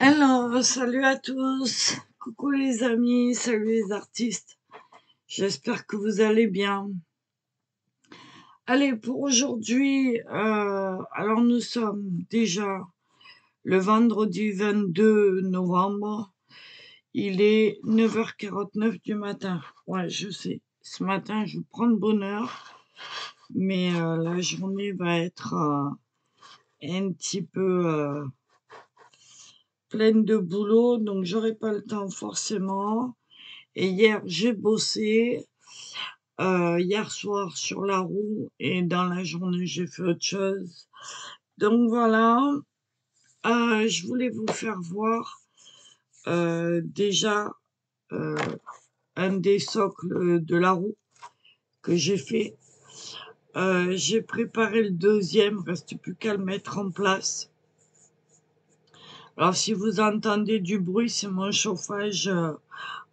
Alors, salut à tous, coucou les amis, salut les artistes, j'espère que vous allez bien. Allez, pour aujourd'hui, alors nous sommes déjà le vendredi 22 novembre, il est 9h49 du matin. Ouais, je sais, ce matin je prends de bonne heure, mais la journée va être un petit peu... pleine de boulot, donc j'aurai pas le temps forcément. Et hier, j'ai bossé, hier soir sur la roue, et dans la journée, j'ai fait autre chose. Donc voilà, je voulais vous faire voir déjà un des socles de la roue que j'ai fait. J'ai préparé le deuxième, reste plus qu'à le mettre en place. Alors si vous entendez du bruit, c'est mon chauffage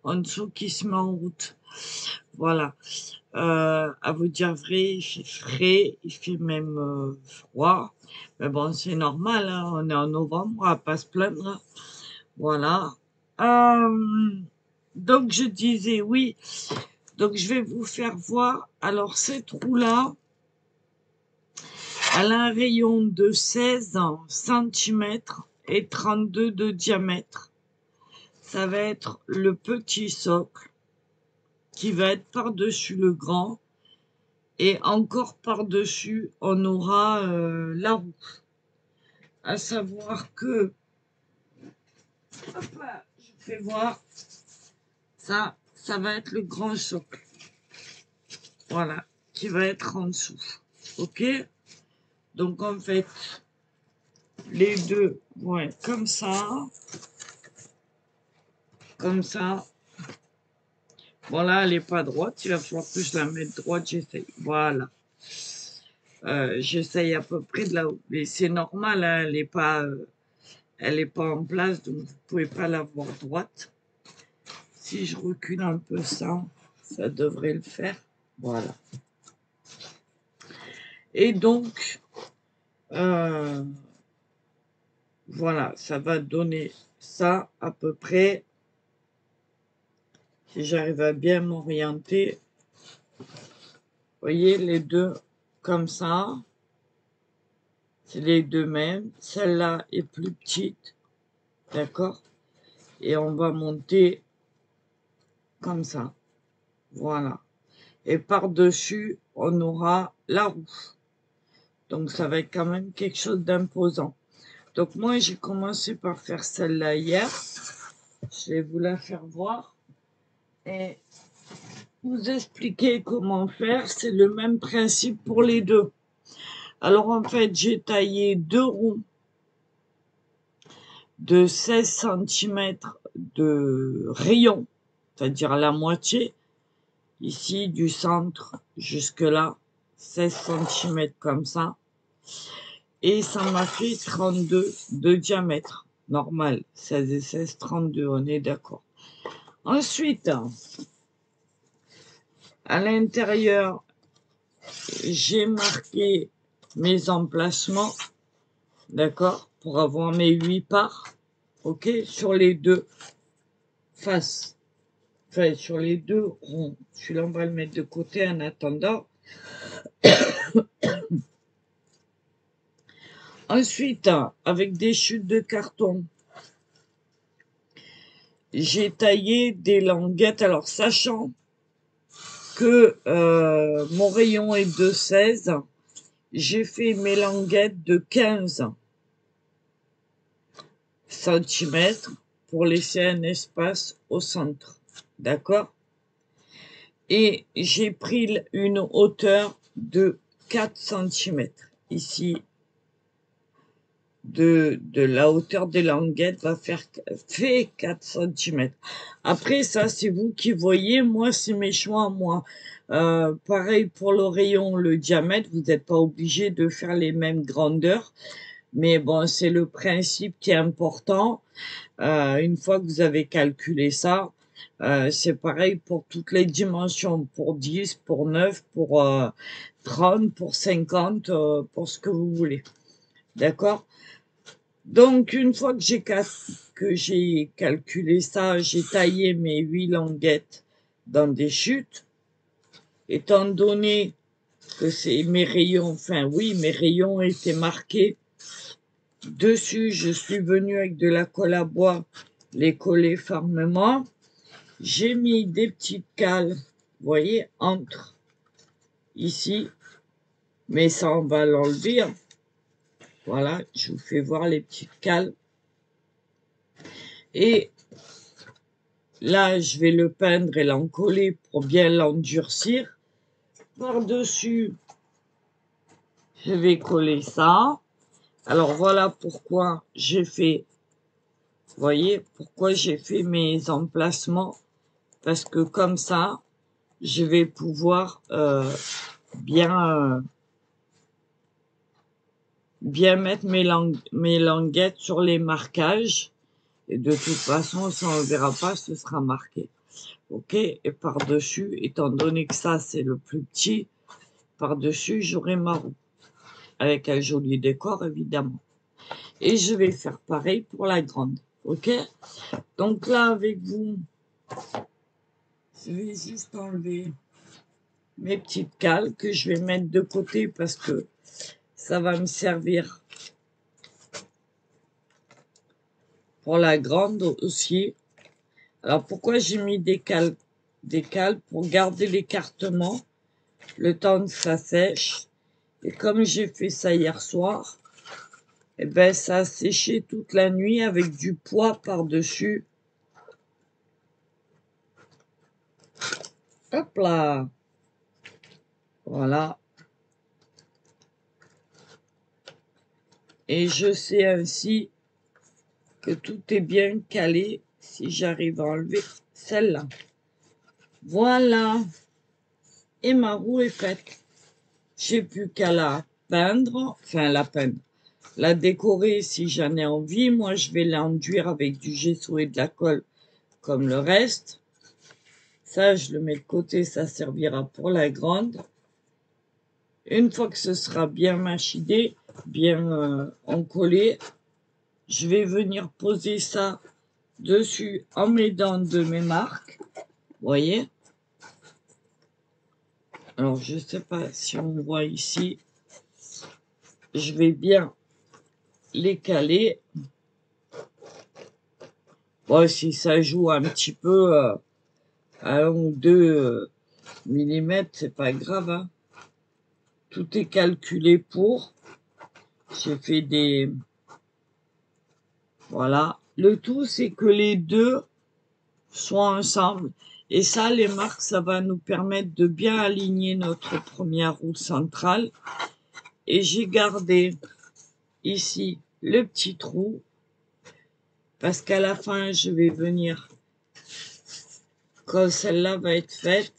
en dessous qui se met en route. Voilà. À vous dire vrai, il fait frais, il fait même froid. Mais bon, c'est normal, hein, on est en novembre, on va pas se plaindre. Voilà. Donc je disais oui. Donc je vais vous faire voir. Alors cette roue-là, elle a un rayon de 16 cm et 32 de diamètre. Ça va être le petit socle qui va être par-dessus le grand, et encore par-dessus on aura la roue. À savoir que, hop là, je fais voir, ça va être le grand socle, voilà, qui va être en dessous, ok. Donc en fait les deux vont être comme ça. Voilà, elle est pas droite, il va falloir que je la mette droite, j'essaye, voilà. J'essaye à peu près de la haut, mais c'est normal, hein, elle est pas en place, donc vous pouvez pas la voir droite. Si je recule un peu ça devrait le faire, voilà. Et donc voilà, ça va donner ça à peu près, si j'arrive à bien m'orienter. Vous voyez, les deux comme ça, c'est les deux mêmes. Celle-là est plus petite, d'accord, et on va monter comme ça, voilà. Et par-dessus, on aura la roue. Donc ça va être quand même quelque chose d'imposant. Donc moi, j'ai commencé par faire celle-là hier. Je vais vous la faire voir et vous expliquer comment faire. C'est le même principe pour les deux. Alors en fait, j'ai taillé deux roues de 16 cm de rayon, c'est-à-dire la moitié, ici du centre jusque là, 16 cm comme ça. Et ça m'a fait 32 de diamètre, normal, 16 et 16, 32, on est d'accord. Ensuite, à l'intérieur, j'ai marqué mes emplacements, d'accord, pour avoir mes 8 parts, ok, sur les deux faces, enfin sur les deux ronds. Celui-là, on va le mettre de côté en attendant. Ensuite, avec des chutes de carton, j'ai taillé des languettes, alors sachant que mon rayon est de 16, j'ai fait mes languettes de 15 cm pour laisser un espace au centre, d'accord. Et j'ai pris une hauteur de 4 cm ici, de la hauteur des languettes fait 4 cm. Après ça, c'est vous qui voyez, moi c'est mes choix, moi. Pareil pour le rayon, le diamètre, vous n'êtes pas obligé de faire les mêmes grandeurs, mais bon, c'est le principe qui est important. Une fois que vous avez calculé ça, c'est pareil pour toutes les dimensions, pour 10, pour 9, pour 30, pour 50, pour ce que vous voulez, d'accord. Donc, une fois que j'ai calculé ça, j'ai taillé mes 8 languettes dans des chutes. Étant donné que c'est mes rayons, enfin oui, mes rayons étaient marqués dessus, je suis venue avec de la colle à bois les coller fermement. J'ai mis des petites cales, vous voyez, entre ici, mais ça on va l'enlever. Voilà, je vous fais voir les petites cales. Et là, je vais le peindre et l'encoller pour bien l'endurcir. Par-dessus, je vais coller ça. Alors voilà pourquoi j'ai fait, vous voyez, pourquoi j'ai fait mes emplacements. Parce que comme ça, je vais pouvoir bien mettre mes languettes sur les marquages. Et de toute façon, ça on ne verra pas, ce sera marqué. Ok, et par-dessus, étant donné que ça c'est le plus petit, par-dessus j'aurai ma roue. Avec un joli décor évidemment. Et je vais faire pareil pour la grande. Ok, donc là avec vous, je vais juste enlever mes petites cales que je vais mettre de côté parce que ça va me servir pour la grande aussi. Alors pourquoi j'ai mis des cales? Des cales pour garder l'écartement le temps que ça sèche. Et comme j'ai fait ça hier soir, et ben ça a séché toute la nuit avec du poids par-dessus. Hop là, voilà. Et je sais ainsi que tout est bien calé si j'arrive à enlever celle-là. Voilà. Et ma roue est faite. J'ai plus qu'à la peindre, enfin la peindre, la décorer si j'en ai envie. Moi, je vais l'enduire avec du gesso et de la colle comme le reste. Ça, je le mets de côté, ça servira pour la grande. Une fois que ce sera bien machiné, bien encollé, je vais venir poser ça dessus en m'aidant de mes marques. Vous voyez? Alors, je sais pas si on voit ici. Je vais bien les caler. Bon, si ça joue un petit peu à 1 ou 2 millimètres, c'est pas grave. Hein. Tout est calculé pour. J'ai fait des... Voilà. Le tout, c'est que les deux soient ensemble. Et ça, les marques, ça va nous permettre de bien aligner notre première roue centrale. Et j'ai gardé ici le petit trou. Parce qu'à la fin, je vais venir, quand celle-là va être faite,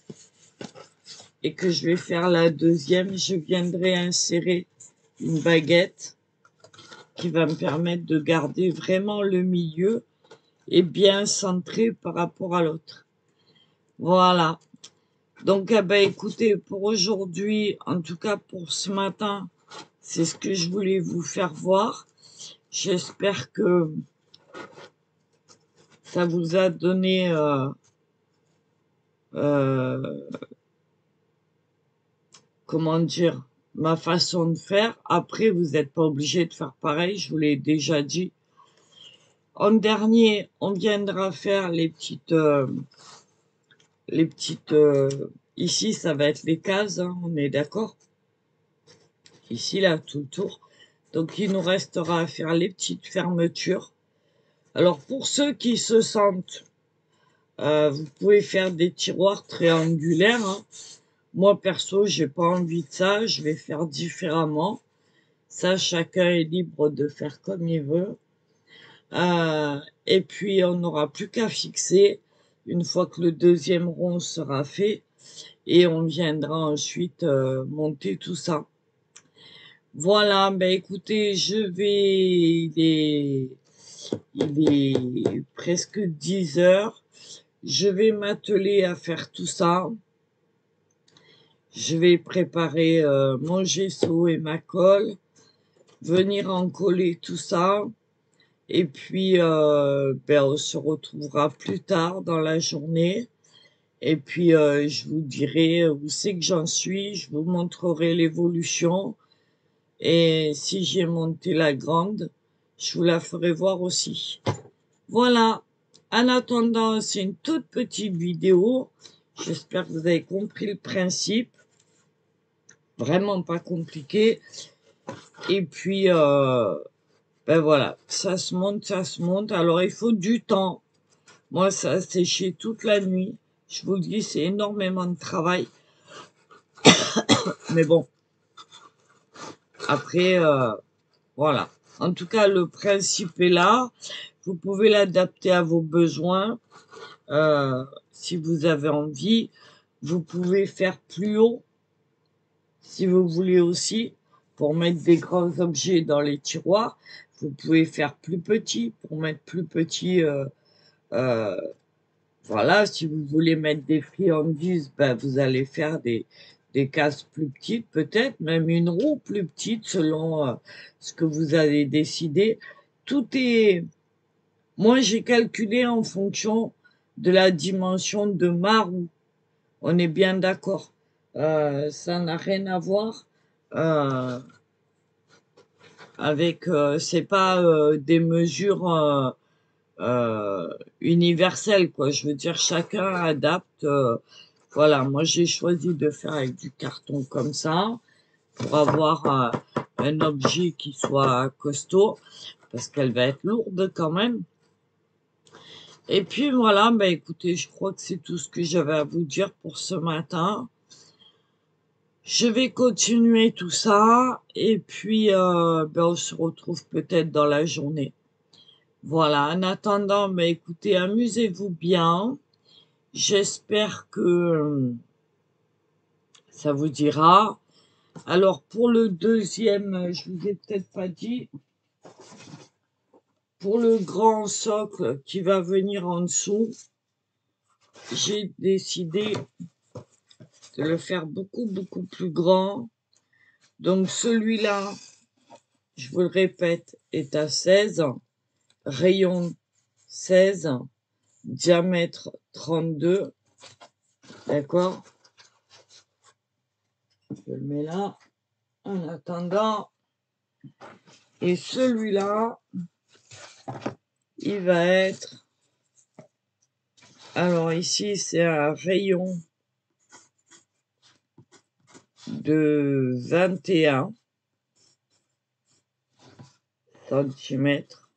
et que je vais faire la deuxième, je viendrai insérer une baguette qui va me permettre de garder vraiment le milieu et bien centré par rapport à l'autre. Voilà. Donc, eh ben, écoutez, pour aujourd'hui, en tout cas pour ce matin, c'est ce que je voulais vous faire voir. J'espère que ça vous a donné comment dire, ma façon de faire. Après, vous n'êtes pas obligé de faire pareil, je vous l'ai déjà dit. En dernier, on viendra faire les petites, ici, ça va être les cases, hein, on est d'accord? Ici, là, tout le tour. Donc, il nous restera à faire les petites fermetures. Alors, pour ceux qui se sentent, vous pouvez faire des tiroirs triangulaires. Hein. Moi, perso, j'ai pas envie de ça. Je vais faire différemment. Ça, chacun est libre de faire comme il veut. Et puis, on n'aura plus qu'à fixer une fois que le deuxième rond sera fait. Et on viendra ensuite monter tout ça. Voilà, ben écoutez, il est presque 10 heures. Je vais m'atteler à faire tout ça. Je vais préparer mon gesso et ma colle, venir en coller tout ça. Et puis, ben, on se retrouvera plus tard dans la journée. Et puis, je vous dirai où c'est que j'en suis. Je vous montrerai l'évolution. Et si j'ai monté la grande, je vous la ferai voir aussi. Voilà. En attendant, c'est une toute petite vidéo. J'espère que vous avez compris le principe. Vraiment pas compliqué. Et puis, ben voilà, ça se monte, ça se monte. Alors, il faut du temps. Moi, ça a séché toute la nuit. Je vous le dis, c'est énormément de travail. Mais bon, après, voilà. En tout cas, le principe est là. Vous pouvez l'adapter à vos besoins. Si vous avez envie, vous pouvez faire plus haut, si vous voulez aussi, pour mettre des grands objets dans les tiroirs. Vous pouvez faire plus petit, pour mettre plus petit. Voilà, si vous voulez mettre des friandises, ben, vous allez faire des cases plus petites, peut-être, même une roue plus petite, selon ce que vous avez décidé. Tout est... Moi, j'ai calculé en fonction de la dimension de ma roue. On est bien d'accord. Ça n'a rien à voir avec... c'est pas des mesures universelles, quoi. Je veux dire, chacun adapte. Voilà, moi, j'ai choisi de faire avec du carton comme ça pour avoir un objet qui soit costaud parce qu'elle va être lourde quand même. Et puis voilà, bah écoutez, je crois que c'est tout ce que j'avais à vous dire pour ce matin. Je vais continuer tout ça et puis ben, on se retrouve peut-être dans la journée. Voilà, en attendant, bah écoutez, amusez-vous bien. J'espère que ça vous dira. Alors pour le deuxième, je vous ai peut-être pas dit, pour le grand socle qui va venir en dessous, j'ai décidé de le faire beaucoup plus grand. Donc celui-là, je vous le répète, est à 16, rayon 16, diamètre 32, d'accord? Je le mets là, en attendant. Et celui-là, il va être... Alors ici, c'est un rayon de 21 centimètres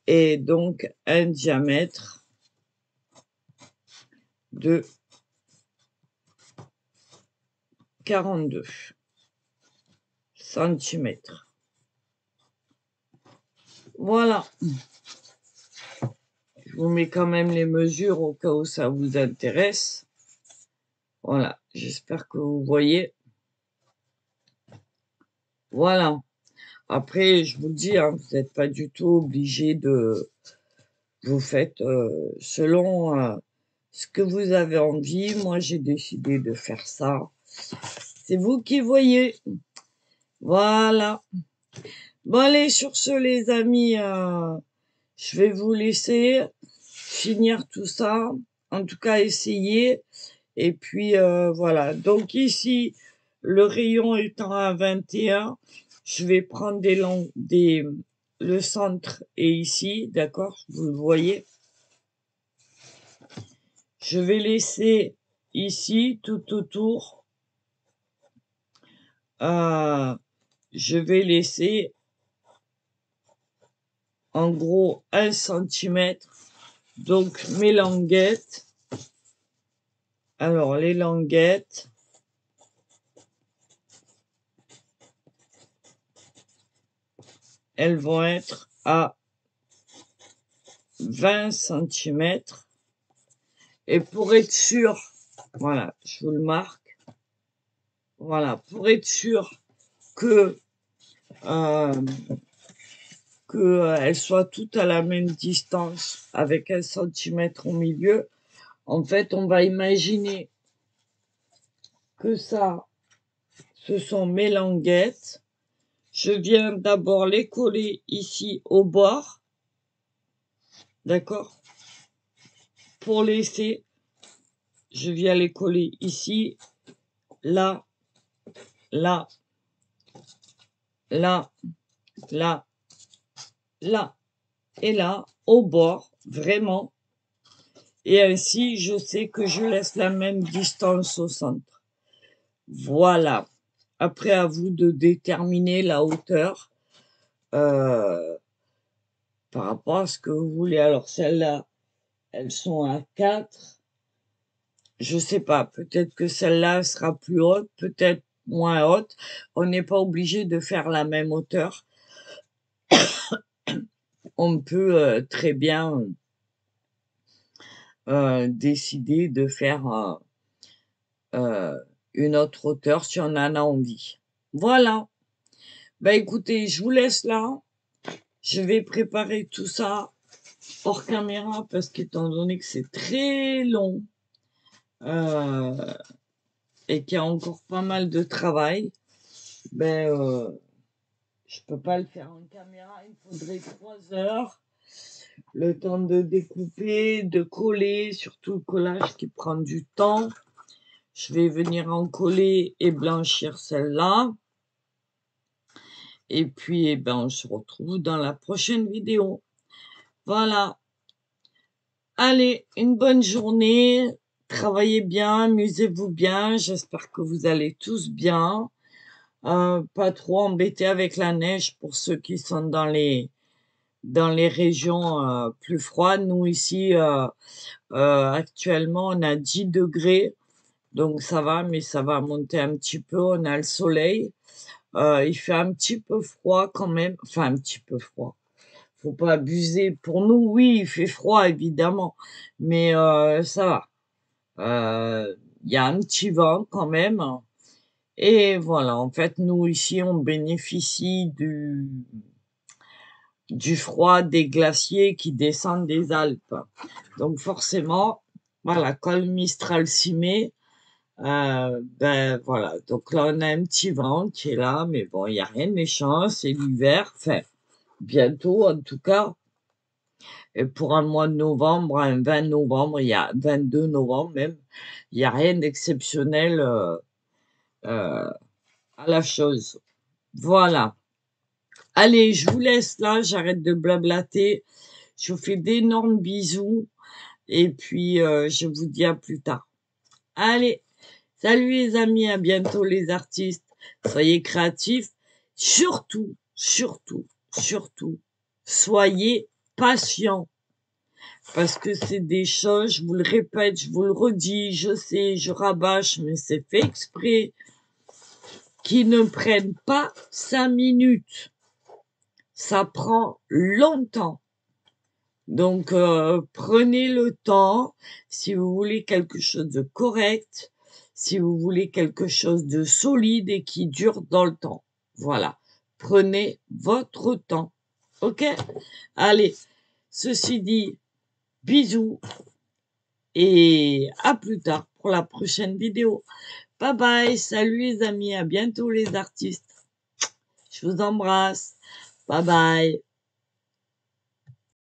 et donc un diamètre de 42 centimètres. Voilà. Je vous mets quand même les mesures au cas où ça vous intéresse. Voilà, j'espère que vous voyez. Voilà. Après, je vous dis, hein, vous n'êtes pas du tout obligé de... Vous faites selon ce que vous avez envie. Moi, j'ai décidé de faire ça. C'est vous qui voyez. Voilà. Bon, allez, sur ce, les amis, je vais vous laisser finir tout ça. En tout cas, essayer. Et puis, voilà. Donc ici, le rayon étant à 21, je vais prendre le centre est ici, d'accord? Vous le voyez. Je vais laisser ici, tout autour, je vais laisser en gros 1 centimètre. Donc mes languettes, alors les languettes, elles vont être à 20 centimètres. Et pour être sûr, voilà, je vous le marque, voilà, pour être sûr que elles soient toutes à la même distance avec 1 centimètre au milieu, en fait, on va imaginer que ça, ce sont mes languettes. Je viens d'abord les coller ici au bord. D'accord? Pour laisser, je viens les coller ici, là, là, là, là, là et là, au bord, vraiment. Et ainsi, je sais que je laisse la même distance au centre. Voilà. Après, à vous de déterminer la hauteur par rapport à ce que vous voulez. Alors, celles-là, elles sont à 4. Je sais pas, peut-être que celle-là sera plus haute, peut-être moins haute. On n'est pas obligé de faire la même hauteur. On peut très bien décider de faire une autre hauteur si on en a envie. Voilà. Bah écoutez, je vous laisse là. Je vais préparer tout ça hors caméra parce qu'étant donné que c'est très long et qu'il y a encore pas mal de travail, ben je peux pas le faire en caméra. Il faudrait 3 heures. Le temps de découper, de coller, surtout le collage qui prend du temps. Je vais venir en coller et blanchir celle-là. Et puis, eh ben, on se retrouve dans la prochaine vidéo. Voilà. Allez, une bonne journée. Travaillez bien, amusez-vous bien. J'espère que vous allez tous bien. Pas trop embêtés avec la neige pour ceux qui sont dans les régions plus froides. Nous, ici, actuellement, on a 10 degrés. Donc, ça va, mais ça va monter un petit peu. On a le soleil. Il fait un petit peu froid quand même. Enfin, un petit peu froid. Faut pas abuser. Pour nous, oui, il fait froid, évidemment. Mais ça va. Il y a un petit vent quand même. Et voilà, en fait, nous, ici, on bénéficie du froid des glaciers qui descendent des Alpes. Donc forcément, voilà, quand le Mistral s'y met, ben voilà. Donc là, on a un petit vent qui est là, mais bon, il n'y a rien de méchant, c'est l'hiver. Enfin, bientôt, en tout cas. Et pour un mois de novembre, un 20 novembre, il y a 22 novembre même, il n'y a rien d'exceptionnel à la chose. Voilà. Allez, je vous laisse là, j'arrête de blablater. Je vous fais d'énormes bisous et puis je vous dis à plus tard. Allez, salut les amis, à bientôt les artistes. Soyez créatifs. Surtout, surtout, surtout, soyez patients. Parce que c'est des choses, je vous le répète, je vous le redis, je sais, je rabâche, mais c'est fait exprès, qui ne prennent pas 5 minutes. Ça prend longtemps. Donc, prenez le temps. Si vous voulez quelque chose de correct, si vous voulez quelque chose de solide et qui dure dans le temps. Voilà. Prenez votre temps. OK? Allez. Ceci dit, bisous. Et à plus tard pour la prochaine vidéo. Bye bye. Salut les amis. À bientôt les artistes. Je vous embrasse. Bye bye.